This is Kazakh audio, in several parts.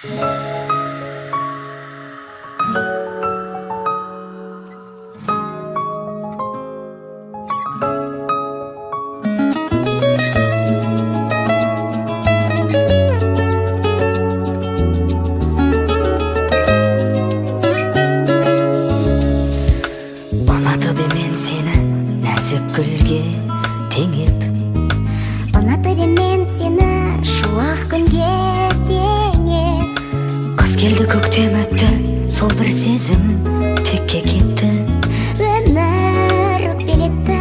Ұнатып емен сені нәзік гүлге теңеп, Ұнатып емен сені шуақ күнге теңеп. қыс келді көктем өтті, сол бір сезім текке кетті. Өмір өкпелетті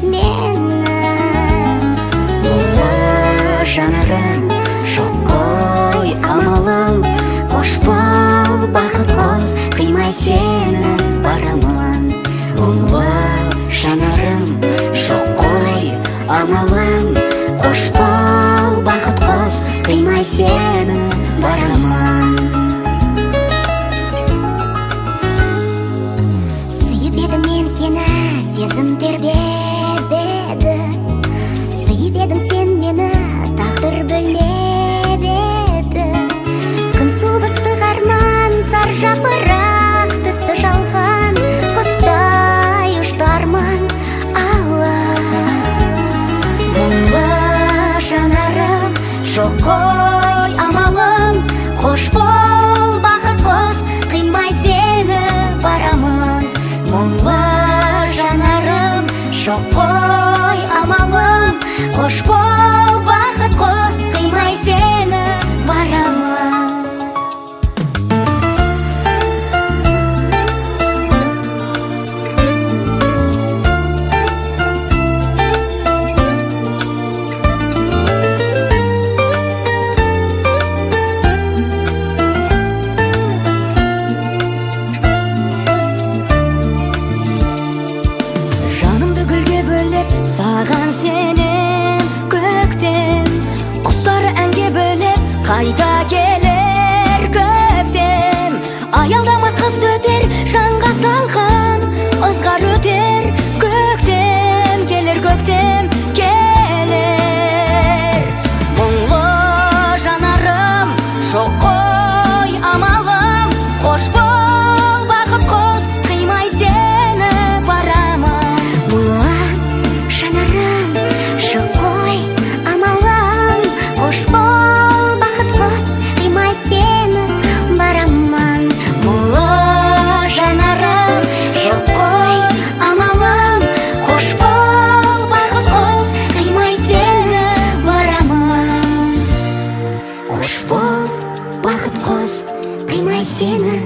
мені. Мұңлы жанарым, жоқ қой амалым, қош бол бақыт қос, қимай сені барамын. Мұңлы жанарым, жоқ қой амалым, қош бол бақыт қос, қимай сені барамын. Сүйіп едім мен сені, сезім тербеп еді. Сүйіп едің сен мені, тағдыр бөлмеп еді. Күн суып ыстық арман, сар жапырақ түсті жалған. Құстай ұшты арман алыс. Мұңлы жанарым, жоқ қой амалым, қош бол бақыт қос, қимай сені барамын. Мұңлы жанарым, жоқ қой амалым, қош бол бақыт қос, қимай сені барамын. Жанымды гүлге бөлеп, саған сенем көктем. Құстары әнге бөлеп, қайта келер көктем. Аялдамас қыз өтер, жанға салған ызғар өтер көктем. Келер көктем, келер. Мұңлы жанарым, жоқ қой амалым, қош бол бақыт қос, қимай сені барамын. Мұңлы жанарым, жоқ қой амалым, қош бол бақыт қос, қимай сені барамын. Мұңлы жанарым, жоқ қой амалым, қош бол бақыт қос, қимай сені барамын. Қош бол бақыт қос, қимай сені